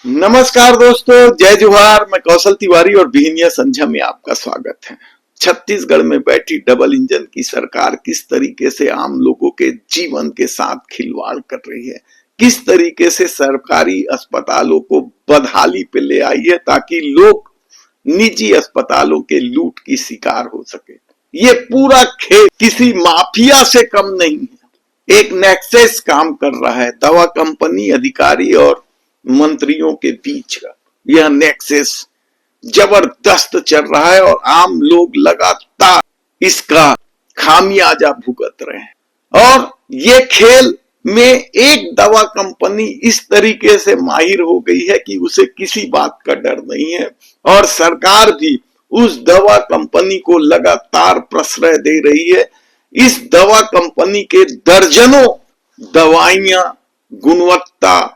नमस्कार दोस्तों, जय जोहार। मैं कौशल तिवारी और बिहनिया संझा में आपका स्वागत है। छत्तीसगढ़ में बैठी डबल इंजन की सरकार किस तरीके से आम लोगों के जीवन के साथ खिलवाड़ कर रही है, किस तरीके से सरकारी अस्पतालों को बदहाली पे ले आई है ताकि लोग निजी अस्पतालों के लूट की शिकार हो सके। ये पूरा खेल किसी माफिया से कम नहीं है। एक नेक्सस काम कर रहा है दवा कंपनी, अधिकारी और मंत्रियों के बीच का। यह नेक्सस जबरदस्त चल रहा है और आम लोग लगातार इसका खामियाजा भुगत रहे हैं। और ये खेल में एक दवा कंपनी इस तरीके से माहिर हो गई है कि उसे किसी बात का डर नहीं है और सरकार भी उस दवा कंपनी को लगातार प्रश्रय दे रही है। इस दवा कंपनी के दर्जनों दवाइयां गुणवत्ता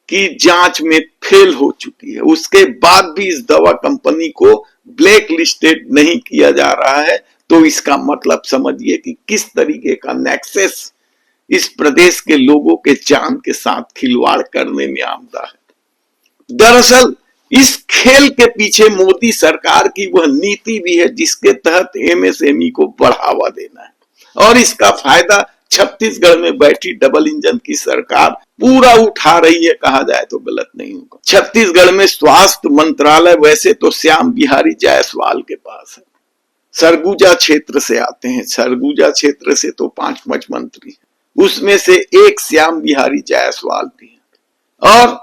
की जांच में फेल हो चुकी है, उसके बाद भी इस दवा कंपनी को ब्लैक लिस्टेड नहीं किया जा रहा है। तो इसका मतलब समझिए कि किस तरीके का नेक्सस इस प्रदेश के लोगों के जान के साथ खिलवाड़ करने में आमदा है। दरअसल इस खेल के पीछे मोदी सरकार की वह नीति भी है जिसके तहत एमएसएमई को बढ़ावा देना है और इसका फायदा छत्तीसगढ़ में बैठी डबल इंजन की सरकार पूरा उठा रही है, कहा जाए तो गलत नहीं होगा। छत्तीसगढ़ में स्वास्थ्य मंत्रालय वैसे तो श्याम बिहारी जायसवाल के पास है, सरगुजा क्षेत्र से आते हैं। सरगुजा क्षेत्र से तो 5 मंत्री हैं, उसमें से एक श्याम बिहारी जायसवाल भी है और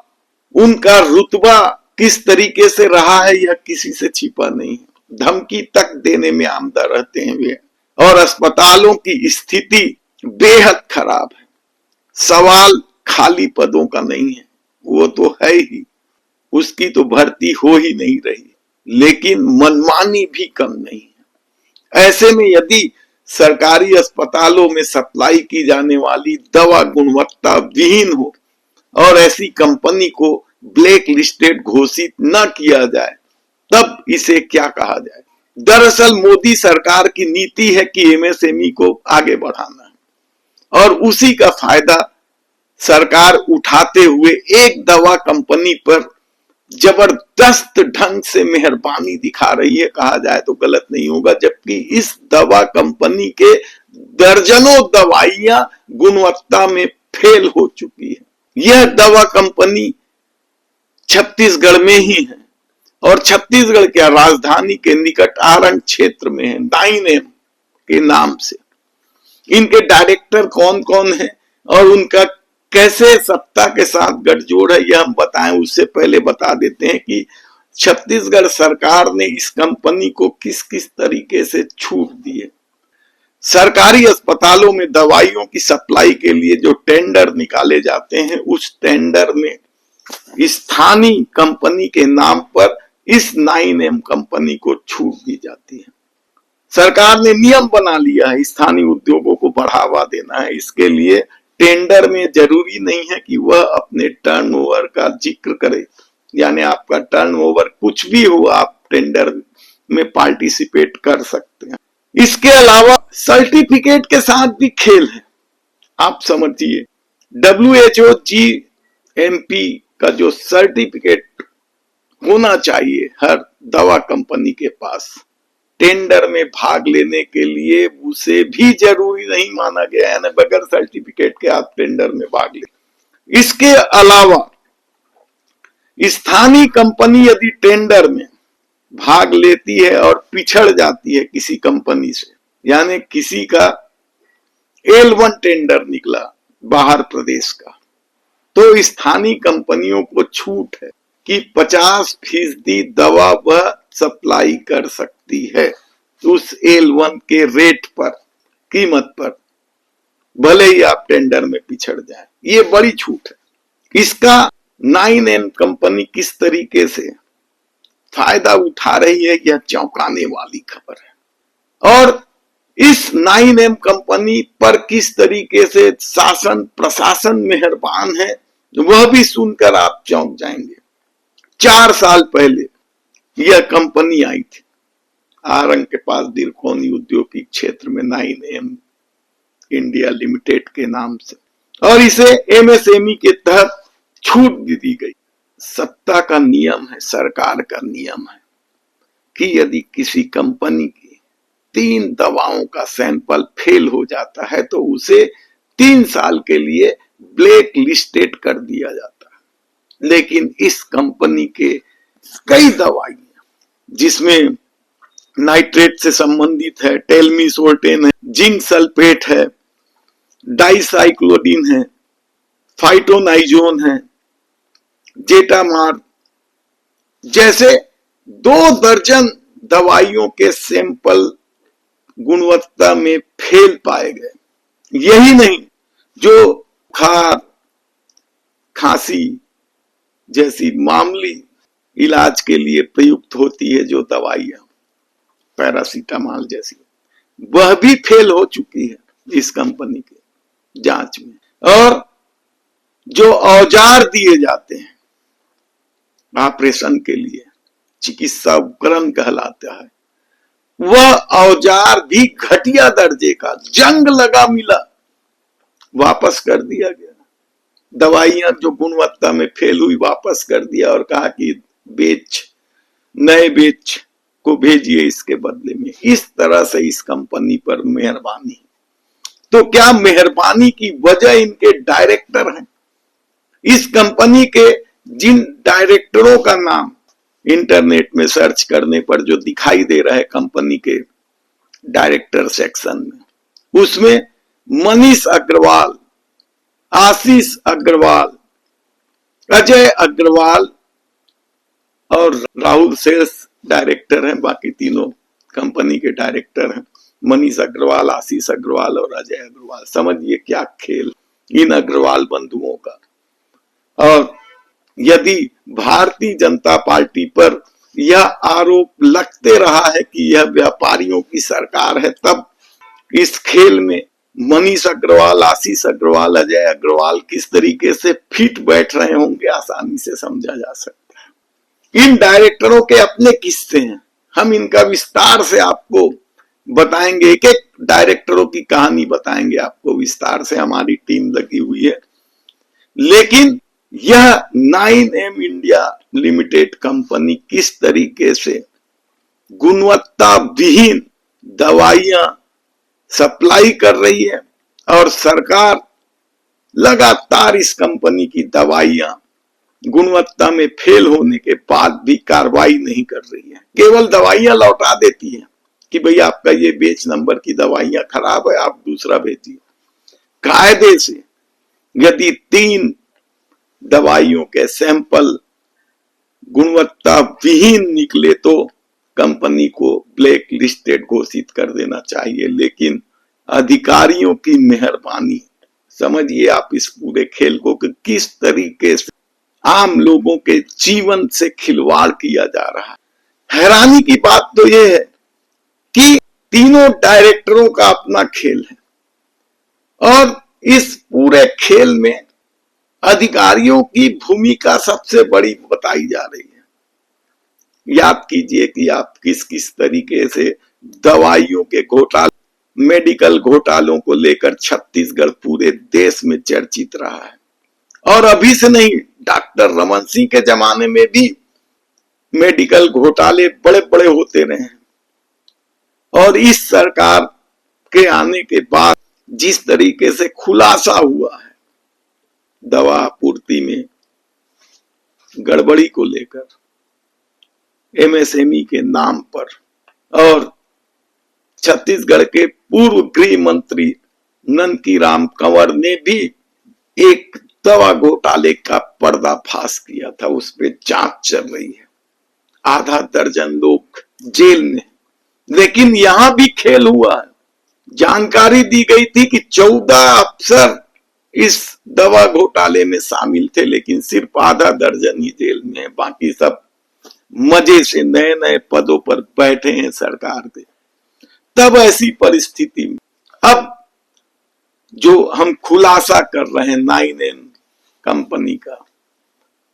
उनका रुतबा किस तरीके से रहा है यह किसी से छिपा नहीं है। धमकी तक देने में आमदा रहते हैं वे और अस्पतालों की स्थिति बेहद खराब है। सवाल खाली पदों का नहीं है, वो तो है ही, उसकी तो भर्ती हो ही नहीं रही, लेकिन मनमानी भी कम नहीं है। ऐसे में यदि सरकारी अस्पतालों में सप्लाई की जाने वाली दवा गुणवत्ता विहीन हो और ऐसी कंपनी को ब्लैक लिस्टेड घोषित न किया जाए तब इसे क्या कहा जाए। दरअसल मोदी सरकार की नीति है कि एमएसएमई को आगे बढ़ाना है और उसी का फायदा सरकार उठाते हुए एक दवा कंपनी पर जबरदस्त ढंग से मेहरबानी दिखा रही है, कहा जाए तो गलत नहीं होगा। जबकि इस दवा कंपनी के दर्जनों दवाइयां गुणवत्ता में फेल हो चुकी है। यह दवा कंपनी छत्तीसगढ़ में ही है और छत्तीसगढ़ के राजधानी के निकट आरंग क्षेत्र में है, 9M के नाम से। इनके डायरेक्टर कौन कौन है और उनका कैसे सत्ता के साथ गठजोड़ है यह हम बताएं, उससे पहले बता देते हैं कि छत्तीसगढ़ सरकार ने इस कंपनी को किस किस तरीके से छूट दी है। सरकारी अस्पतालों में दवाइयों की सप्लाई के लिए जो टेंडर निकाले जाते हैं उस टेंडर में स्थानीय कंपनी के नाम पर इस 9M कंपनी को छूट दी जाती है। सरकार ने नियम बना लिया है, स्थानीय उद्योगों को बढ़ावा देना है। इसके लिए टेंडर में जरूरी नहीं है कि वह अपने टर्नओवर का जिक्र करे, यानी आपका टर्नओवर कुछ भी हो आप टेंडर में पार्टिसिपेट कर सकते हैं। इसके अलावा सर्टिफिकेट के साथ भी खेल है। आप समझिए, WHO GMP का जो सर्टिफिकेट होना चाहिए हर दवा कंपनी के पास, टेंडर में भाग लेने के लिए उसे भी जरूरी नहीं माना गया है, बगैर सर्टिफिकेट के आप टेंडर में भाग ले। इसके अलावा स्थानीय कंपनी यदि टेंडर में भाग लेती है और पिछड़ जाती है किसी कंपनी से, यानी किसी का L1 टेंडर निकला बाहर प्रदेश का, तो स्थानीय कंपनियों को छूट है कि 50% दवा वह सप्लाई कर सकती है उस L1 के रेट पर, कीमत पर, भले ही आप टेंडर में पिछड़ जाए। ये बड़ी छूट है। इसका 9M कंपनी किस तरीके से फायदा उठा रही है यह चौंकाने वाली खबर है और इस 9M कंपनी पर किस तरीके से शासन प्रशासन मेहरबान है वह भी सुनकर आप चौंक जाएंगे। 4 साल पहले यह कंपनी आई थी आरंग के पास दिरकोनी औद्योगिक क्षेत्र में, 9M इंडिया लिमिटेड के नाम से, और इसे एमएसएमई के तहत छूट भी दी गई। सत्ता का नियम है, सरकार का नियम है कि यदि किसी कंपनी की 3 दवाओं का सैंपल फेल हो जाता है तो उसे 3 साल के लिए ब्लैक लिस्टेड कर दिया जाता है। लेकिन इस कंपनी के कई दवाइयां जिसमें नाइट्रेट से संबंधित है, टेलमिसोल्टेन है, जिंक सल्फेट है, डाइसाइक्लोडीन है, फाइटोनाइजोन है, जेटामार जैसे 2 दर्जन दवाइयों के सैंपल गुणवत्ता में फेल पाए गए। यही नहीं, जो बुखार, खांसी जैसी मामूली इलाज के लिए प्रयुक्त होती है जो दवाइयां, पैरासीटामोल जैसी, वह भी फेल हो चुकी है इस कंपनी के जांच में। और जो औजार दिए जाते हैं ऑपरेशन के लिए, चिकित्सा उपकरण कहलाता है, वह औजार भी घटिया दर्जे का, जंग लगा मिला, वापस कर दिया गया। दवाइयां जो गुणवत्ता में फेल हुई वापस कर दिया और कहा कि नए बेच को भेजिए इसके बदले में। इस तरह से इस कंपनी पर मेहरबानी। तो क्या मेहरबानी की वजह इनके डायरेक्टर हैं? इस कंपनी के जिन डायरेक्टरों का नाम इंटरनेट में सर्च करने पर जो दिखाई दे रहा है कंपनी के डायरेक्टर सेक्शन में, उसमें मनीष अग्रवाल, आशीष अग्रवाल, अजय अग्रवाल और राहुल सेल्स डायरेक्टर हैं। बाकी तीनों कंपनी के डायरेक्टर हैं, मनीष अग्रवाल, आशीष अग्रवाल और अजय अग्रवाल। समझिए क्या खेल इन अग्रवाल बंधुओं का। और यदि भारतीय जनता पार्टी पर यह आरोप लगते रहा है कि यह व्यापारियों की सरकार है, तब इस खेल में मनीष अग्रवाल, आशीष अग्रवाल, अजय अग्रवाल किस तरीके से फिट बैठ रहे होंगे आसानी से समझा जा सकता है। इन डायरेक्टरों के अपने किस्से हैं, हम इनका विस्तार से आपको बताएंगे, एक एक डायरेक्टरों की कहानी बताएंगे आपको विस्तार से, हमारी टीम लगी हुई है। लेकिन यह 9M इंडिया लिमिटेड कंपनी किस तरीके से गुणवत्ता विहीन दवाइयां सप्लाई कर रही है और सरकार लगातार इस कंपनी की दवाइयां गुणवत्ता में फेल होने के बाद भी कार्रवाई नहीं कर रही है, केवल दवाइयां लौटा देती है कि भाई आपका ये बेच नंबर की दवाइयां खराब है, आप दूसरा भेजिए। कायदे से यदि 3 दवाइयों के सैंपल गुणवत्ता विहीन निकले तो कंपनी को ब्लैक लिस्टेड घोषित कर देना चाहिए। लेकिन अधिकारियों की मेहरबानी, समझिए आप इस पूरे खेल को कि किस तरीके से आम लोगों के जीवन से खिलवाड़ किया जा रहा है। हैरानी की बात तो यह है कि तीनों डायरेक्टरों का अपना खेल है और इस पूरे खेल में अधिकारियों की भूमिका सबसे बड़ी बताई जा रही है। याद कीजिए कि आप किस किस तरीके से दवाइयों के घोटाले, मेडिकल घोटालों को लेकर छत्तीसगढ़ पूरे देश में चर्चित रहा है। और अभी से नहीं, डॉक्टर रमन सिंह के जमाने में भी मेडिकल घोटाले बड़े बड़े होते रहे हैं। और इस सरकार के आने के बाद जिस तरीके से खुलासा हुआ है दवा आपूर्ति में गड़बड़ी को लेकर, MSME के नाम पर, और छत्तीसगढ़ के पूर्व गृह मंत्री नंदकीराम कंवर ने भी एक दवा घोटाले का पर्दाफाश किया था, उस पर जांच चल रही है, आधा दर्जन लोग जेल में। लेकिन यहां भी खेल हुआ है। जानकारी दी गई थी कि 14 अफसर इस दवा घोटाले में शामिल थे, लेकिन सिर्फ आधा दर्जन ही जेल में है, बाकी सब मजे से नए नए पदों पर बैठे हैं सरकार के। तब ऐसी परिस्थिति में अब जो हम खुलासा कर रहे हैं 9M कंपनी का,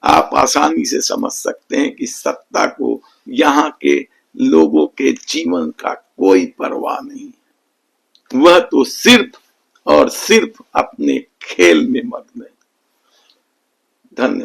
आप आसानी से समझ सकते हैं कि सत्ता को यहाँ के लोगों के जीवन का कोई परवाह नहीं, वह तो सिर्फ और सिर्फ अपने खेल में मग्न है। धन्यवाद।